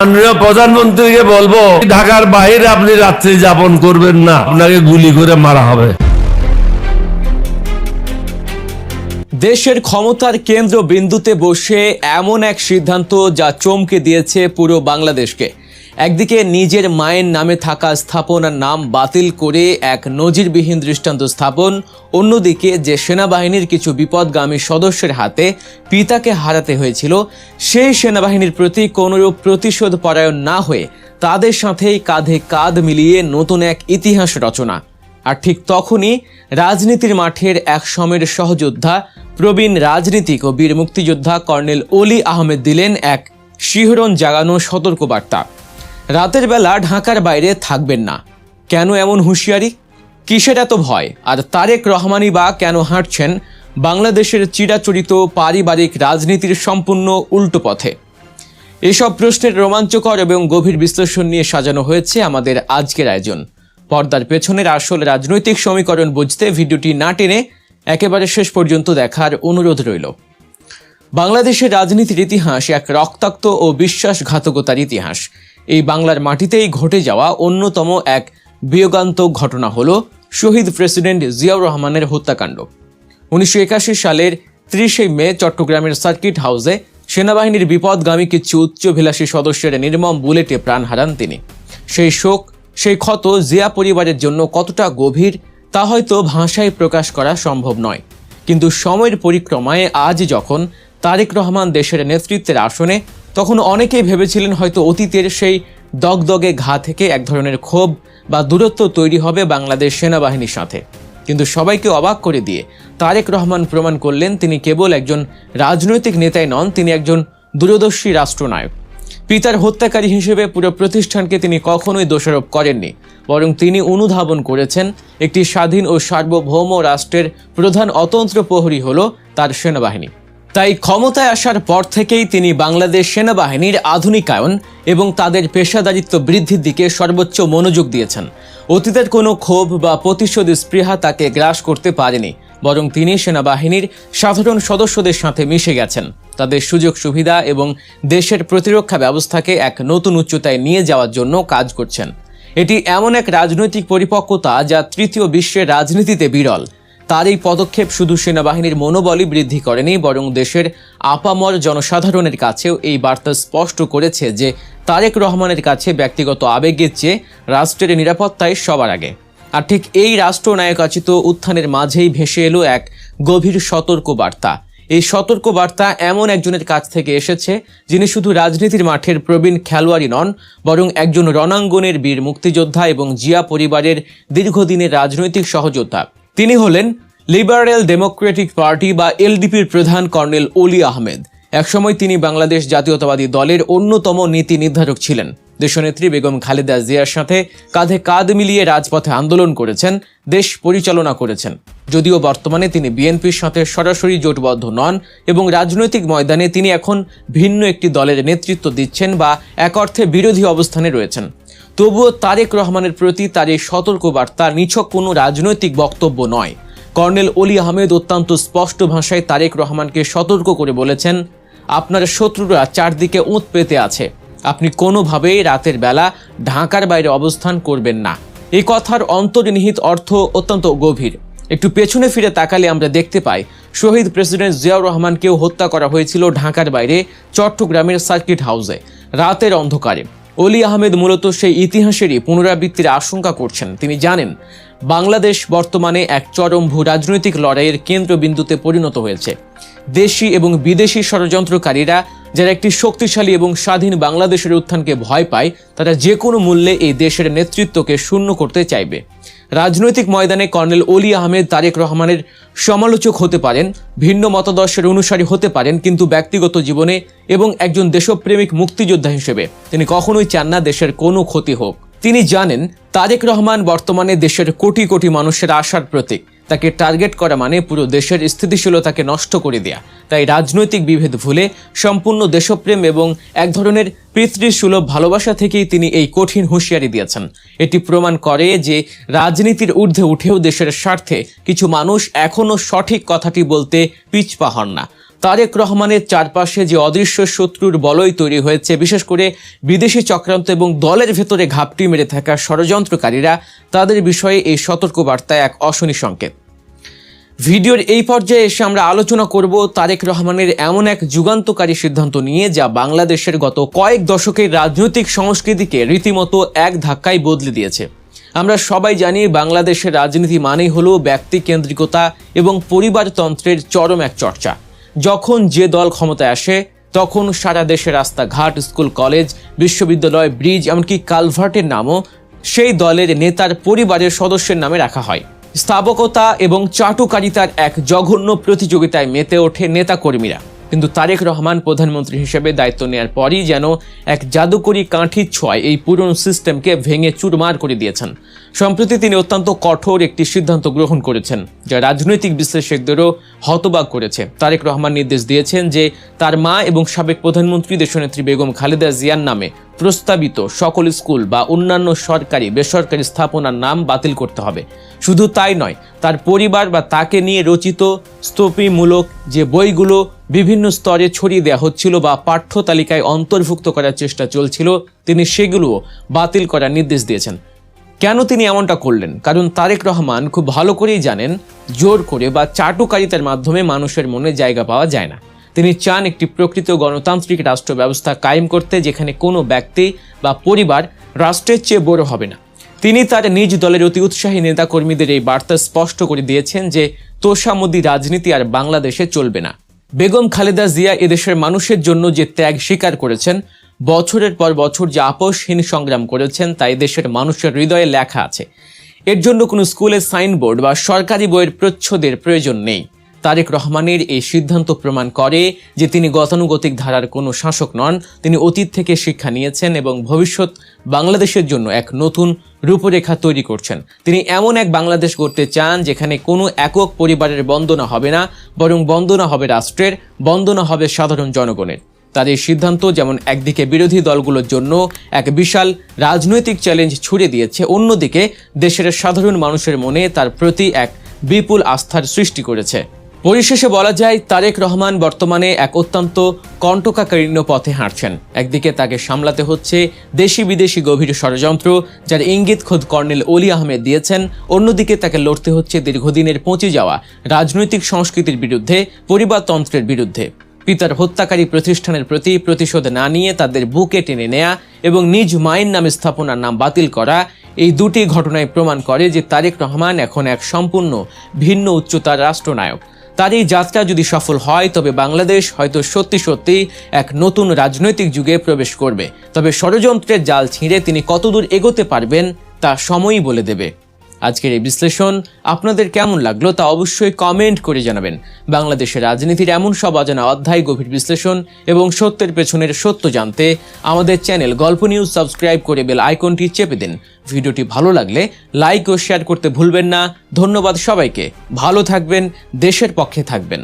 মাননীয় প্রধানমন্ত্রীকে বলবো, ঢাকার বাইরে আপনি রাত্রি যাপন করবেন না, আপনাকে গুলি করে মারা হবে। দেশের ক্ষমতার কেন্দ্রবিন্দুতে বসে এমন এক সিদ্ধান্ত যা চমকে দিয়েছে পুরো বাংলাদেশকে। একদিকে নিজের মায়ের নামে থাকা স্থাপনার নাম বাতিল করে এক নজিরবিহীন দৃষ্টান্ত স্থাপন, অন্যদিকে যে সেনাবাহিনীর কিছু বিপদগামী সদস্যের হাতে পিতাকে হারাতে হয়েছিল, সেই সেনাবাহিনীর প্রতি কোনরূপ প্রতিশোধ পরায়ণ না হয়ে তাদের সাথেই কাঁধে কাঁধ মিলিয়ে নতুন এক ইতিহাস রচনা। আর ঠিক তখনই রাজনীতির মাঠের এক সময়ের সহযোদ্ধা, প্রবীণ রাজনীতিক ও বীর মুক্তিযোদ্ধা কর্নেল অলি আহমেদ দিলেন এক শিহরণ জাগানো সতর্কবার্তা। রাতের বেলা ঢাকার বাইরে থাকবেন না। কেন এমন হুঁশিয়ারি? কিসের এত ভয়? আর তারেক রহমানই বা কেন হাঁটছেন বাংলাদেশের চিরাচরিত পারিবারিক রাজনীতির সম্পূর্ণ উল্টো পথে? এসব প্রশ্নের রোমাঞ্চকর এবং গভীর বিশ্লেষণ নিয়ে সাজানো হয়েছে আমাদের আজকের আয়োজন। পর্দার পেছনের আসল রাজনৈতিক সমীকরণ বুঝতে ভিডিওটি না টেনে একেবারে শেষ পর্যন্ত দেখার অনুরোধ রইল। বাংলাদেশের রাজনীতির ইতিহাস এক রক্তাক্ত ও বিশ্বাসঘাতকতার ইতিহাস। এই বাংলার মাটিতেই ঘটে যাওয়া অন্যতম এক বিয়োগান্তক ঘটনা হলো শহীদ প্রেসিডেন্ট জিয়াউর রহমানের হত্যাকাণ্ড। 1981 সালের 30 মে চট্টগ্রামের সার্কিট হাউসে সেনাবাহিনীর বিপদগামী কিছু উচ্চাভিলাষী সদস্যের নির্মম বুলেটে প্রাণ হারান তিনি। সেই শোক, সেই ক্ষত জিয়া পরিবারের জন্য কতটা গভীর তা হয়তো ভাষায় প্রকাশ করা সম্ভব নয়। কিন্তু সময়ের পরিক্রমায় আজ যখন তারেক রহমান দেশের নেতৃত্বের আসনে, তখন অনেকেই ভেবেছিলেন হয়তো অতীতের সেই দগদগে ঘা থেকে এক ধরনের ক্ষোভ বা দূরত্ব তৈরি হবে বাংলাদেশ সেনাবাহিনীর সাথে। কিন্তু সবাইকে অবাক করে দিয়ে তারেক রহমান প্রমাণ করলেন তিনি কেবল একজন রাজনৈতিক নেতাই নন, তিনি একজন দূরদর্শী রাষ্ট্রনায়ক। পিতার হত্যাকারী হিসেবে পুরো প্রতিষ্ঠানকে তিনি কখনোই দোষারোপ করেননি, বরং তিনি অনুধাবন করেছেন একটি স্বাধীন ও সার্বভৌম রাষ্ট্রের প্রধান অতন্ত্র প্রহরী হলো তার সেনাবাহিনী। তাই ক্ষমতায় আসার পর থেকেই তিনি বাংলাদেশ সেনাবাহিনীর আধুনিকায়ন এবং তাদের পেশাদারিত্ব বৃদ্ধির দিকে সর্বোচ্চ মনোযোগ দিয়েছেন। অতীতের কোনো ক্ষোভ বা প্রতিশোধ স্পৃহা তাকে গ্রাস করতে পারেনি, বরং তিনি সেনাবাহিনীর সাধারণ সদস্যদের সাথে মিশে গেছেন, তাদের সুযোগ সুবিধা এবং দেশের প্রতিরক্ষা ব্যবস্থাকে এক নতুন উচ্চতায় নিয়ে যাওয়ার জন্য কাজ করছেন। এটি এমন এক রাজনৈতিক পরিপক্কতা যা তৃতীয় বিশ্বের রাজনীতিতে বিরল। তার এই পদক্ষেপ শুধু সেনাবাহিনীর মনোবলই বৃদ্ধি করেনি, বরং দেশের আপামর জনসাধারণের কাছেও এই বার্তা স্পষ্ট করেছে যে তারেক রহমানের কাছে ব্যক্তিগত আবেগের চেয়ে রাষ্ট্রের নিরাপত্তাই সবার আগে। আর ঠিক এই রাষ্ট্রনায়কাচিত উত্থানের মাঝেই ভেসে এলো এক গভীর সতর্ক বার্তা। এই সতর্ক বার্তা এমন একজনের কাছ থেকে এসেছে যিনি শুধু রাজনীতির মাঠের প্রবীণ খেলোয়াড়ই নন, বরং একজন রণাঙ্গনের বীর মুক্তিযোদ্ধা এবং জিয়া পরিবারের দীর্ঘদিনের রাজনৈতিক সহযোদ্ধা। তিনি হলেন লিবারেল ডেমোক্রেটিক পার্টি বা এলডিপির প্রধান কর্নেল অলি আহমেদ। একসময় তিনি বাংলাদেশ জাতীয়তাবাদী দলের অন্যতম নীতি নির্ধারক ছিলেন। দেশনেত্রী বেগম খালেদা জিয়ার সাথে কাঁধে কাঁধ মিলিয়ে রাজপথে আন্দোলন করেছেন, দেশ পরিচালনা করেছেন। যদিও বর্তমানে তিনি বিএনপির সাথে সরাসরি জোটবদ্ধ নন এবং রাজনৈতিক ময়দানে তিনি এখন ভিন্ন একটি দলের নেতৃত্ব দিচ্ছেন বা এক অর্থে বিরোধী অবস্থানে রয়েছেন, তবুও তারেক রহমানের প্রতি তার এই সতর্কবার্তা নিছক কোনো রাজনৈতিক বক্তব্য নয়। কর্নেল অলি আহমেদ অত্যন্ত স্পষ্ট ভাষায় তারেক রহমানকে সতর্ক করে বলেছেন, আপনার শত্রুরা চারদিকে উঁত পেতে আছে, আপনি কোনোভাবেই রাতের বেলা ঢাকার বাইরে অবস্থান করবেন না। এই কথার অন্তর্নিহিত অর্থ অত্যন্ত গভীর। একটু পেছনে ফিরে তাকালে আমরা দেখতে পাই শহীদ প্রেসিডেন্ট জিয়াউর রহমানকেও হত্যা করা হয়েছিল ঢাকার বাইরে চট্টগ্রামের সার্কিট হাউসে রাতের অন্ধকারে। অলি আহমেদ মূলত সেই ইতিহাসেরই পুনরাবৃত্তির আশঙ্কা করছেন। তিনি জানেন বাংলাদেশ বর্তমানে এক চরম ভূ রাজনৈতিক লড়াইয়ের কেন্দ্রবিন্দুতে পরিণত হয়েছে। দেশি এবং বিদেশি ষড়যন্ত্রকারীরা যারা একটি শক্তিশালী এবং স্বাধীন বাংলাদেশের উত্থানকে ভয় পায়, তারা যে কোনো মূল্যে এই দেশের নেতৃত্বকে শূন্য করতে চাইবে। রাজনৈতিক ময়দানে কর্নেল অলি আহমেদ তারেক রহমানের সমালোচক হতে পারেন, ভিন্ন মতাদর্শের অনুসারী হতে পারেন, কিন্তু ব্যক্তিগত জীবনে এবং একজন দেশপ্রেমিক মুক্তিযোদ্ধা হিসেবে তিনি কখনোই চান না দেশের কোনো ক্ষতি হোক। তিনি জানেন তারেক রহমান বর্তমানে দেশের কোটি কোটি মানুষের আশার প্রতীক। তাকে টার্গেট করা মানে পুরো দেশের স্থিতিশীলতাকে নষ্ট করে দেয়া। তাই রাজনৈতিক বিভেদ ভুলে সম্পূর্ণ দেশপ্রেম এবং এক ধরনের পিতৃসুলভ ভালোবাসা থেকেই তিনি এই কঠিন হুঁশিয়ারি দিয়েছেন। এটি প্রমাণ করে যে রাজনীতির ঊর্ধ্বে উঠেও দেশের স্বার্থে কিছু মানুষ এখনো সঠিক কথাটি বলতে পিছপা হন না। তারেক রহমানের চারপাশে যে অদৃশ্য শত্রুর বলয় তৈরি হয়েছে, বিশেষ করে বিদেশি চক্রান্ত এবং দলের ভেতরে ঘাপটি মেরে থাকা ষড়যন্ত্রকারীরা, তাদের বিষয়ে এই সতর্কবার্তায় এক অশনি সংকেত। ভিডিওর এই পর্যায়ে এসে আমরা আলোচনা করব তারেক রহমানের এমন এক যুগান্তকারী সিদ্ধান্ত নিয়ে, যা বাংলাদেশের গত কয়েক দশকের রাজনৈতিক সংস্কৃতিকে রীতিমতো এক ধাক্কায় বদলে দিয়েছে। আমরা সবাই জানি বাংলাদেশের রাজনীতি মানেই হলো ব্যক্তিকেন্দ্রিকতা এবং পরিবারতন্ত্রের চরম এক চর্চা। যখন যে দল ক্ষমতায় আসে তখন সারা দেশের রাস্তাঘাট, স্কুল, কলেজ, বিশ্ববিদ্যালয়, ব্রিজ, এমনকি কালভার্টের নামও সেই দলের নেতার পরিবারের সদস্যের নামে রাখা হয়। স্থাবকতা এবং চাটুকারিতার এক জঘন্য প্রতিযোগিতায় মেতে ওঠে নেতাকর্মীরা। কিন্তু তারেক রহমান প্রধানমন্ত্রী হিসেবে দায়িত্ব নেওয়ার পরই যেন এক জাদুকরি কাঠির ছোঁয়ায় এই পুরনো সিস্টেমকে ভেঙে চুরমার করে দিয়েছেন। সম্প্রতি তিনি অত্যন্ত কঠোর একটি সিদ্ধান্ত গ্রহণ করেছেন, যা রাজনৈতিক বিশ্লেষকদেরও হতবাক করেছে। তারেক রহমান নির্দেশ দিয়েছেন যে তার মা এবং সাবেক প্রধানমন্ত্রী দেশনেত্রী বেগম খালেদা জিয়ার নামে প্রস্তাবিত সকল স্কুল বা অন্যান্য সরকারি বেসরকারি স্থাপনার নাম বাতিল করতে হবে। শুধু তাই নয়, তার পরিবার বা তাকে নিয়ে রচিত স্তূপমূলক যে বইগুলো বিভিন্ন স্তরে ছড়িয়ে দেওয়া হচ্ছিল বা পাঠ্য তালিকায় অন্তর্ভুক্ত করার চেষ্টা চলছিল, তিনি সেগুলোও বাতিল করার নির্দেশ দিয়েছেন। কেন তিনি এমনটা করলেন? কারণ তারেক রহমান খুব ভালো করেই জানেন, জোর করে বা চাটুকারিতার মাধ্যমে মানুষের মনে জায়গা পাওয়া যায় না। তিনি চান একটি প্রকৃত গণতান্ত্রিক রাষ্ট্র ব্যবস্থা কায়েম করতে, যেখানে কোনো ব্যক্তি বা পরিবার রাষ্ট্রের চেয়ে বড় হবে না। তিনি তার নিজ দলের অতি উৎসাহী নেতাকর্মীদের এই বার্তা স্পষ্ট করে দিয়েছেন যে তোষামোদী রাজনীতি আর বাংলাদেশে চলবে না। বেগম খালেদা জিয়া এদেশের মানুষের জন্য যে ত্যাগ স্বীকার করেছেন, বছরের পর বছর যে আপোষহীন সংগ্রাম করেছেন, তাই দেশের মানুষের হৃদয়ে লেখা আছে। এর জন্য কোনো স্কুলের সাইনবোর্ড বা সরকারি বইয়ের প্রচ্ছদের প্রয়োজন নেই। তারেক রহমানের এই সিদ্ধান্ত প্রমাণ করে যে তিনি গতানুগতিক ধারার কোনো শাসক নন। তিনি অতীত থেকে শিক্ষা নিয়েছেন এবং ভবিষ্যৎ বাংলাদেশের জন্য এক নতুন রূপরেখা তৈরি করছেন। তিনি এমন এক বাংলাদেশ গড়তে চান যেখানে কোনো একক পরিবারের বন্দনা হবে না, বরং বন্দনা হবে রাষ্ট্রের, বন্দনা হবে সাধারণ জনগণের। তার এই সিদ্ধান্ত যেমন একদিকে বিরোধী দলগুলোর জন্য এক বিশাল রাজনৈতিক চ্যালেঞ্জ ছুড়ে দিয়েছে, অন্যদিকে দেশের সাধারণ মানুষের মনে তার প্রতি এক বিপুল আস্থার সৃষ্টি করেছে। পরিশেষে বলা যায়, তারেক রহমান বর্তমানে এক অত্যন্ত কণ্টকাকীর্ণ পথে হাঁটছেন। একদিকে তাকে সামলাতে হচ্ছে দেশি বিদেশি গভীর ষড়যন্ত্র, যার ইঙ্গিত খোদ কর্নেল অলি আহমেদ দিয়েছেন। অন্যদিকে তাকে লড়তে হচ্ছে দীর্ঘদিনের পচে যাওয়া রাজনৈতিক সংস্কৃতির বিরুদ্ধে, পরিবারতন্ত্রের বিরুদ্ধে। পিতার হত্যাকারী প্রতিষ্ঠানের প্রতি প্রতিশোধ না নিয়ে তাদের বুকে টেনে নেয়া এবং নিজ মায়ের নামে স্থাপনার নাম বাতিল করা, এই দুটি ঘটনায় প্রমাণ করে যে তারেক রহমান এখন এক সম্পূর্ণ ভিন্ন উচ্চতার রাষ্ট্রনায়ক। তার এই যাত্রা যদি সফল হয়, তবে বাংলাদেশ হয়তো সত্যি সত্যি এক নতুন রাজনৈতিক যুগে প্রবেশ করবে। তবে ষড়যন্ত্রের জাল ছিঁড়ে তিনি কতদূর এগোতে পারবেন তা সময়ই বলে দেবে। আজকের এই বিশ্লেষণ আপনাদের কেমন লাগলো তা অবশ্যই কমেন্ট করে জানাবেন। বাংলাদেশের রাজনীতির এমন সব অজানা অধ্যায়, গভীর বিশ্লেষণ এবং সত্যের পেছনের সত্য জানতে আমাদের চ্যানেল গল্প নিউজ সাবস্ক্রাইব করে বেল আইকনটি চেপে দিন। ভিডিওটি ভালো লাগলে লাইক ও শেয়ার করতে ভুলবেন না। ধন্যবাদ সবাইকে। ভালো থাকবেন, দেশের পক্ষে থাকবেন।